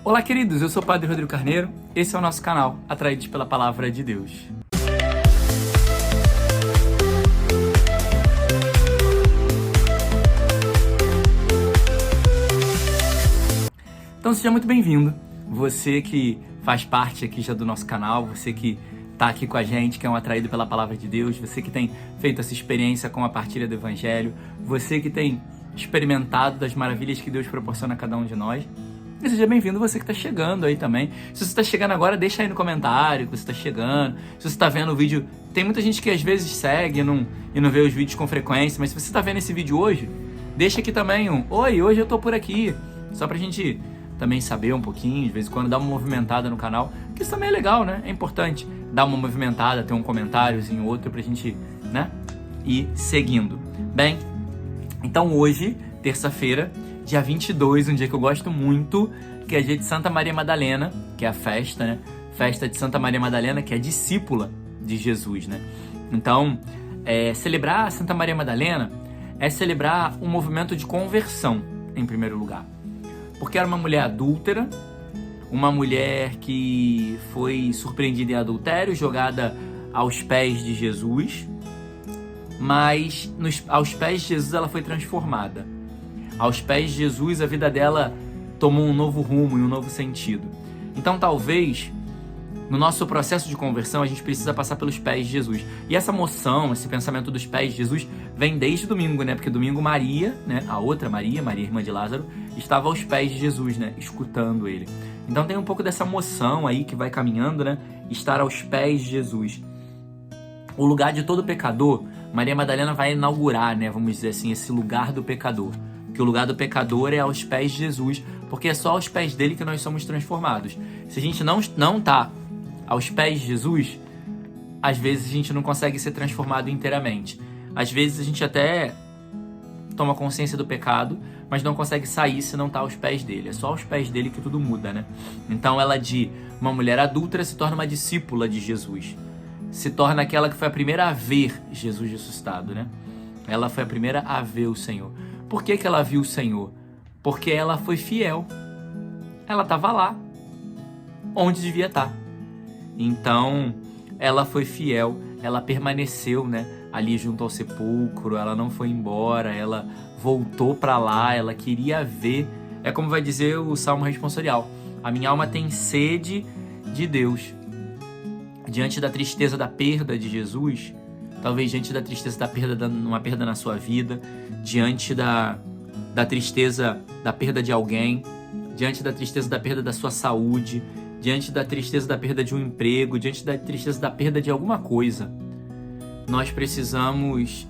Olá, queridos, eu sou o Padre Rodrigo Carneiro, esse é o nosso canal, Atraídos pela Palavra de Deus. Então seja muito bem-vindo, você que faz parte aqui já do nosso canal, você que está aqui com a gente, que é um atraído pela Palavra de Deus, você que tem feito essa experiência com a partilha do Evangelho, você que tem experimentado das maravilhas que Deus proporciona a cada um de nós. E seja bem-vindo você que está chegando aí também. Se você está chegando agora, deixa aí no comentário que você está chegando. Se você está vendo o vídeo, tem muita gente que às vezes segue e não vê os vídeos com frequência, mas se você está vendo esse vídeo hoje, deixa aqui também oi, hoje eu tô por aqui. Só pra gente também saber um pouquinho, de vez em quando dar uma movimentada no canal, que isso também é legal, né? É importante dar uma movimentada, ter um comentáriozinho, outro pra gente, né, ir seguindo. Bem, então hoje, terça-feira, dia 22, um dia que eu gosto muito, que é dia de Santa Maria Madalena, que é a festa, né? Festa de Santa Maria Madalena, que é discípula de Jesus, né? Então, celebrar Santa Maria Madalena é celebrar um movimento de conversão, em primeiro lugar. Porque era uma mulher adúltera, uma mulher que foi surpreendida em adultério, jogada aos pés de Jesus, mas aos pés de Jesus ela foi transformada. Aos pés de Jesus a vida dela tomou um novo rumo e um novo sentido. Então talvez no nosso processo de conversão a gente precisa passar pelos pés de Jesus. E essa moção, esse pensamento dos pés de Jesus vem desde domingo, né? Porque domingo Maria, né? A outra Maria, irmã de Lázaro, estava aos pés de Jesus, né? Escutando ele. Então tem um pouco dessa moção aí que vai caminhando, né? Estar aos pés de Jesus. O lugar de todo pecador, Maria Madalena vai inaugurar, né? Vamos dizer assim, esse lugar do pecador. Que o lugar do pecador é aos pés de Jesus, porque é só aos pés dele que nós somos transformados. Se a gente não tá aos pés de Jesus, às vezes a gente não consegue ser transformado inteiramente. Às vezes a gente até toma consciência do pecado, mas não consegue sair se não tá aos pés dele. É só aos pés dele que tudo muda, né? Então ela, de uma mulher adúltera, se torna uma discípula de Jesus. Se torna aquela que foi a primeira a ver Jesus ressuscitado, né? Ela foi a primeira a ver o Senhor. Por que ela viu o Senhor? Porque ela foi fiel. Ela estava lá, onde devia estar. Então, ela foi fiel, ela permaneceu, né, ali junto ao sepulcro, ela não foi embora, ela voltou para lá, ela queria ver. É como vai dizer o Salmo responsorial: a minha alma tem sede de Deus. Diante da tristeza da perda de Jesus, talvez diante da tristeza da perda, uma perda na sua vida, diante da tristeza da perda de alguém, diante da tristeza da perda da sua saúde, diante da tristeza da perda de um emprego, diante da tristeza da perda de alguma coisa, nós precisamos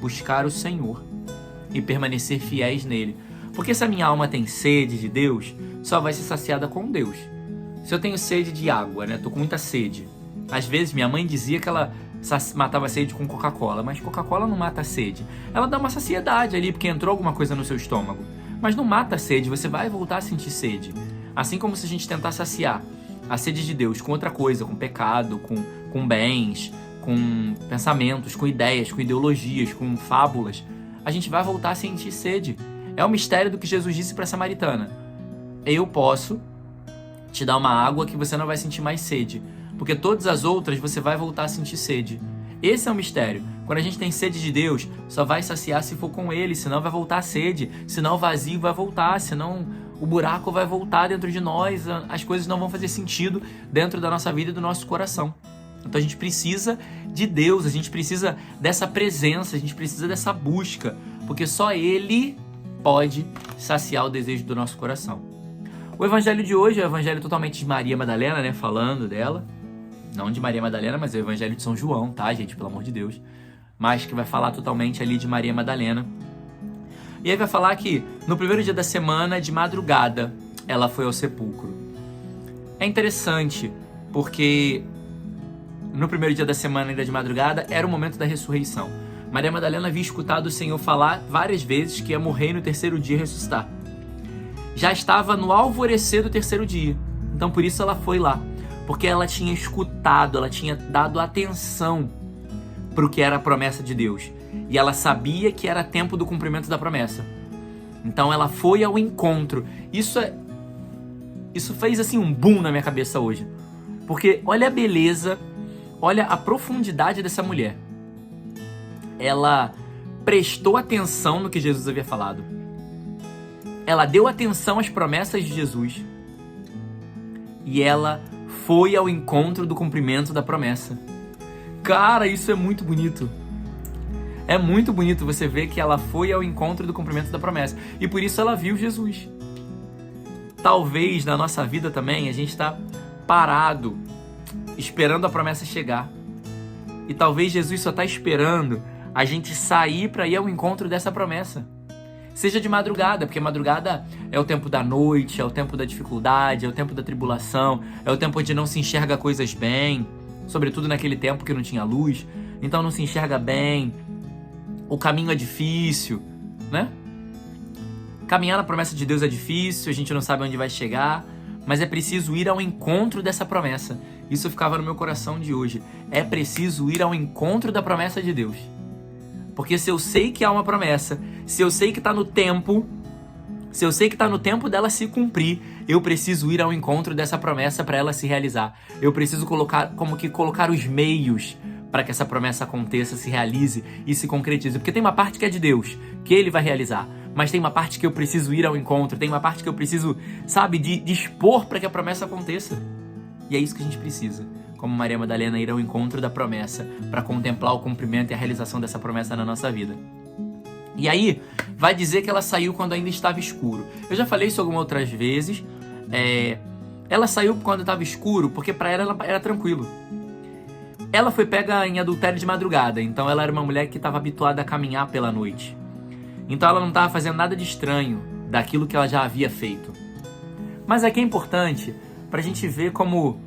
buscar o Senhor e permanecer fiéis nele. Porque se a minha alma tem sede de Deus, só vai ser saciada com Deus. Se eu tenho sede de água, né? Tô com muita sede. Às vezes minha mãe dizia que ela matava a sede com Coca-Cola, mas Coca-Cola não mata a sede. Ela dá uma saciedade ali, porque entrou alguma coisa no seu estômago. Mas não mata a sede, você vai voltar a sentir sede. Assim como se a gente tentar saciar a sede de Deus com outra coisa, com pecado, com bens, com pensamentos, com ideias, com ideologias, com fábulas, a gente vai voltar a sentir sede. É o mistério do que Jesus disse para a samaritana: eu posso te dar uma água que você não vai sentir mais sede, porque todas as outras você vai voltar a sentir sede. Esse é o mistério. Quando a gente tem sede de Deus, só vai saciar se for com Ele, senão vai voltar a sede, senão o vazio vai voltar, senão o buraco vai voltar dentro de nós, as coisas não vão fazer sentido dentro da nossa vida e do nosso coração. Então a gente precisa de Deus, a gente precisa dessa presença, a gente precisa dessa busca, porque só Ele pode saciar o desejo do nosso coração. O evangelho de hoje é o evangelho totalmente de Maria Madalena, né? Falando dela. Não de Maria Madalena, mas é o evangelho de São João, tá, gente? Pelo amor de Deus. Mas que vai falar totalmente ali de Maria Madalena. E aí vai falar que no primeiro dia da semana, de madrugada, ela foi ao sepulcro. É interessante, porque no primeiro dia da semana, ainda de madrugada, era o momento da ressurreição. Maria Madalena havia escutado o Senhor falar várias vezes que ia morrer e no terceiro dia ressuscitar. Já estava no alvorecer do terceiro dia. Então por isso ela foi lá. Porque ela tinha escutado, ela tinha dado atenção para o que era a promessa de Deus. E ela sabia que era tempo do cumprimento da promessa. Então ela foi ao encontro. Isso isso fez assim um boom na minha cabeça hoje. Porque olha a beleza, olha a profundidade dessa mulher. Ela prestou atenção no que Jesus havia falado. Ela deu atenção às promessas de Jesus. E ela foi ao encontro do cumprimento da promessa. Cara, isso é muito bonito. É muito bonito você ver que ela foi ao encontro do cumprimento da promessa. E por isso ela viu Jesus. Talvez na nossa vida também a gente está parado, esperando a promessa chegar. E talvez Jesus só está esperando a gente sair para ir ao encontro dessa promessa. Seja de madrugada, porque madrugada é o tempo da noite, é o tempo da dificuldade, é o tempo da tribulação, é o tempo onde não se enxerga coisas bem, sobretudo naquele tempo que não tinha luz, então não se enxerga bem, o caminho é difícil, né? Caminhar na promessa de Deus é difícil, a gente não sabe onde vai chegar, mas é preciso ir ao encontro dessa promessa. Isso ficava no meu coração de hoje. É preciso ir ao encontro da promessa de Deus. Porque se eu sei que há uma promessa, se eu sei que está no tempo, se eu sei que está no tempo dela se cumprir, eu preciso ir ao encontro dessa promessa para ela se realizar. Eu preciso colocar os meios para que essa promessa aconteça, se realize e se concretize. Porque tem uma parte que é de Deus, que Ele vai realizar. Mas tem uma parte que eu preciso ir ao encontro, tem uma parte que eu preciso, sabe, dispor para que a promessa aconteça. E é isso que a gente precisa. Como Maria Madalena, ir ao encontro da promessa para contemplar o cumprimento e a realização dessa promessa na nossa vida. E aí, vai dizer que ela saiu quando ainda estava escuro. Eu já falei isso algumas outras vezes. Ela saiu quando estava escuro porque para ela era tranquilo. Ela foi pega em adultério de madrugada, então ela era uma mulher que estava habituada a caminhar pela noite. Então ela não estava fazendo nada de estranho daquilo que ela já havia feito. Mas aqui é importante para a gente ver como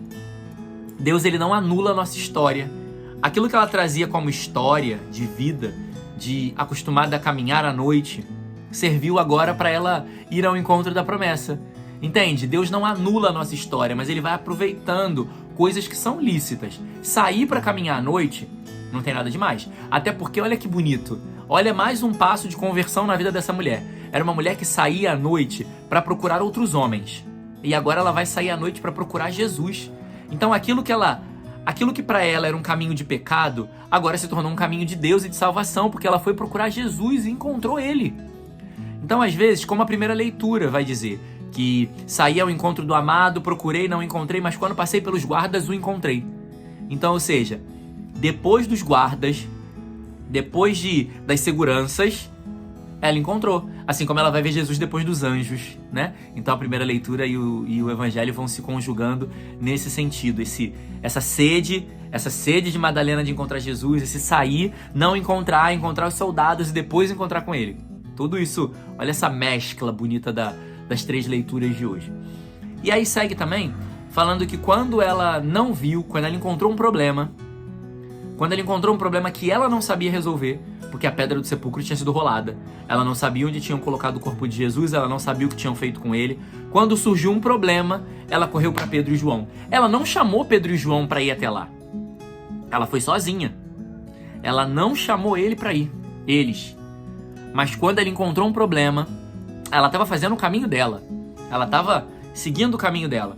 Deus ele não anula a nossa história. Aquilo que ela trazia como história de vida, de acostumada a caminhar à noite, serviu agora para ela ir ao encontro da promessa. Entende? Deus não anula a nossa história, mas Ele vai aproveitando coisas que são lícitas. Sair para caminhar à noite não tem nada demais. Até porque, olha que bonito, olha mais um passo de conversão na vida dessa mulher. Era uma mulher que saía à noite para procurar outros homens. E agora ela vai sair à noite para procurar Jesus. Então aquilo que para ela era um caminho de pecado, agora se tornou um caminho de Deus e de salvação, porque ela foi procurar Jesus e encontrou Ele. Então às vezes, como a primeira leitura vai dizer, que saí ao encontro do amado, procurei, não encontrei, mas quando passei pelos guardas o encontrei. Então, ou seja, depois dos guardas, depois das seguranças, ela encontrou. Assim como ela vai ver Jesus depois dos anjos, né? Então a primeira leitura e o evangelho vão se conjugando nesse sentido. Essa sede de Madalena de encontrar Jesus, esse sair, não encontrar os soldados e depois encontrar com ele. Tudo isso, olha essa mescla bonita das três leituras de hoje. E aí segue também falando que quando ela não viu, quando ela encontrou um problema que ela não sabia resolver, porque a pedra do sepulcro tinha sido rolada, ela não sabia onde tinham colocado o corpo de Jesus, ela não sabia o que tinham feito com ele. Quando surgiu um problema, ela correu para Pedro e João. Ela não chamou Pedro e João para ir até lá. Ela foi sozinha. Ela não chamou eles. Mas quando ela encontrou um problema, ela estava fazendo o caminho dela. Ela estava seguindo o caminho dela.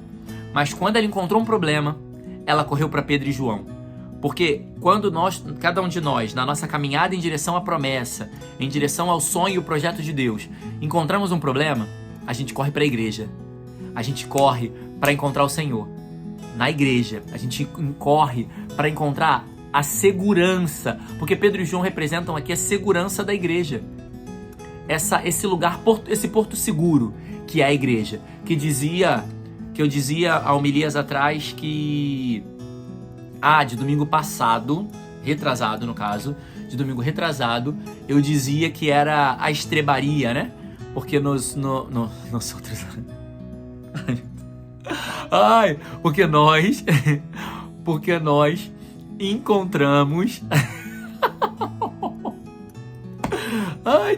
Mas quando ela encontrou um problema, ela correu para Pedro e João. Porque quando cada um de nós, na nossa caminhada em direção à promessa, em direção ao sonho e o projeto de Deus, encontramos um problema, a gente corre para a igreja. A gente corre para encontrar o Senhor. Na igreja, a gente corre para encontrar a segurança. Porque Pedro e João representam aqui a segurança da igreja. Esse lugar, esse porto seguro que é a igreja. Que eu dizia há homilias atrás que... de domingo passado, retrasado no caso, de domingo retrasado, eu dizia que era a estrebaria, né? Porque nos outros... porque nós encontramos...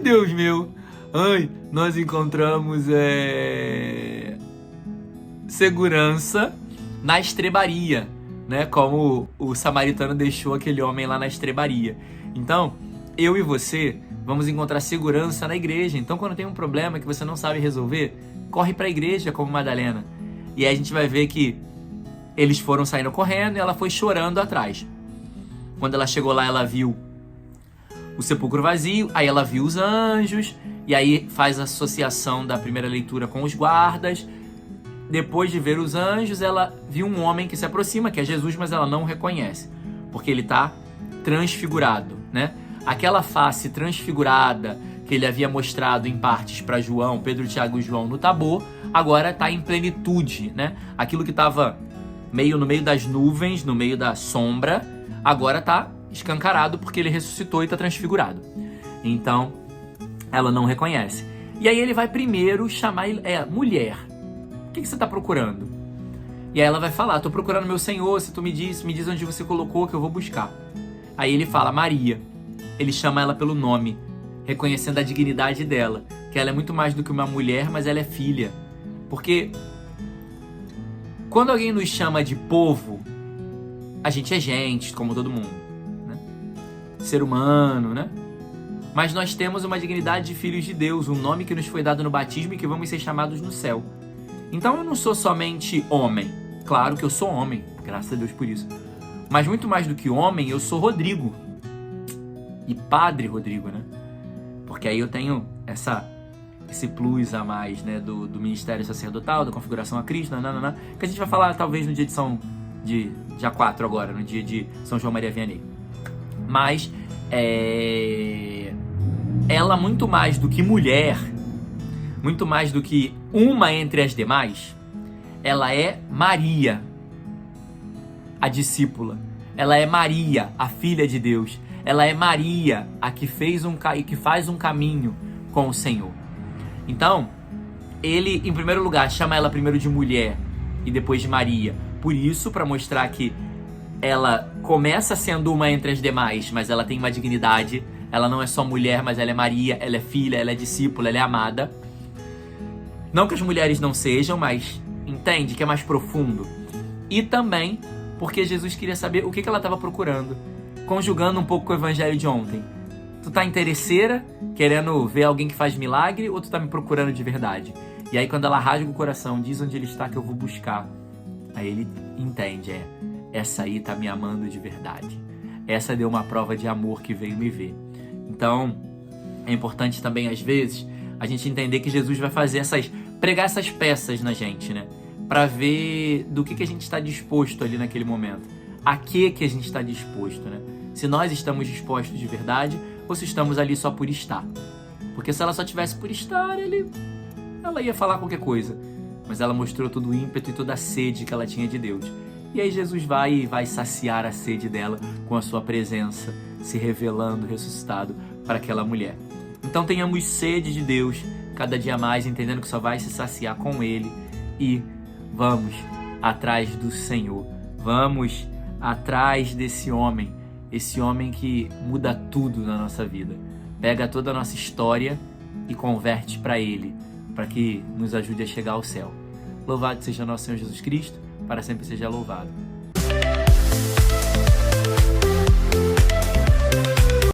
Deus meu! Nós encontramos segurança na estrebaria, né? Como o samaritano deixou aquele homem lá na estrebaria. Então, eu e você vamos encontrar segurança na igreja. Então, quando tem um problema que você não sabe resolver, corre para a igreja como Madalena. E aí a gente vai ver que eles foram saindo correndo e ela foi chorando atrás. Quando ela chegou lá, ela viu o sepulcro vazio, aí ela viu os anjos, e aí faz a associação da primeira leitura com os guardas. Depois de ver os anjos, ela viu um homem que se aproxima, que é Jesus, mas ela não o reconhece, porque ele está transfigurado, né? Aquela face transfigurada que ele havia mostrado em partes para João, Pedro, Tiago e João no Tabor, agora está em plenitude, né? Aquilo que estava no meio das nuvens, no meio da sombra, agora está escancarado porque ele ressuscitou e está transfigurado. Então, ela não reconhece. E aí ele vai primeiro chamar, mulher, o que você está procurando? E aí ela vai falar, estou procurando meu Senhor, se tu me diz onde você colocou que eu vou buscar. Aí ele fala, Maria. Ele chama ela pelo nome, reconhecendo a dignidade dela, que ela é muito mais do que uma mulher, mas ela é filha. Porque quando alguém nos chama de povo, a gente é gente, como todo mundo, né? Ser humano, né? Mas nós temos uma dignidade de filhos de Deus, um nome que nos foi dado no batismo e que vamos ser chamados no céu. Então eu não sou somente homem. Claro que eu sou homem, graças a Deus por isso. Mas muito mais do que homem, eu sou Rodrigo. E Padre Rodrigo, né? Porque aí eu tenho esse plus a mais, né? Do ministério sacerdotal, da configuração a Cristo, que a gente vai falar talvez no dia de dia 4 agora, no dia de São João Maria Vianney. Mas ela, muito mais do que mulher, muito mais do que uma entre as demais, ela é Maria, a discípula. Ela é Maria, a filha de Deus. Ela é Maria, a que faz um caminho com o Senhor. Então, ele, em primeiro lugar, chama ela primeiro de mulher e depois de Maria. Por isso, para mostrar que ela começa sendo uma entre as demais, mas ela tem uma dignidade. Ela não é só mulher, mas ela é Maria, ela é filha, ela é discípula, ela é amada. Não que as mulheres não sejam, mas entende que é mais profundo. E também porque Jesus queria saber o que ela estava procurando. Conjugando um pouco com o evangelho de ontem. Tu tá interesseira, querendo ver alguém que faz milagre, ou tu tá me procurando de verdade? E aí quando ela rasga o coração, diz onde ele está que eu vou buscar. Aí ele entende, essa aí tá me amando de verdade. Essa deu uma prova de amor que veio me ver. Então, é importante também, às vezes, a gente entender que Jesus vai fazer pregar essas peças na gente, né? Pra ver do que a gente está disposto ali naquele momento. A que a gente está disposto, né? Se nós estamos dispostos de verdade ou se estamos ali só por estar. Porque se ela só tivesse por estar, ela ia falar qualquer coisa. Mas ela mostrou todo o ímpeto e toda a sede que ela tinha de Deus. E aí Jesus vai saciar a sede dela com a sua presença, se revelando, ressuscitado para aquela mulher. Então tenhamos sede de Deus cada dia mais, entendendo que só vai se saciar com Ele. E vamos atrás do Senhor. Vamos atrás desse homem. Esse homem que muda tudo na nossa vida. Pega toda a nossa história e converte para Ele, para que nos ajude a chegar ao céu. Louvado seja nosso Senhor Jesus Cristo, para sempre seja louvado.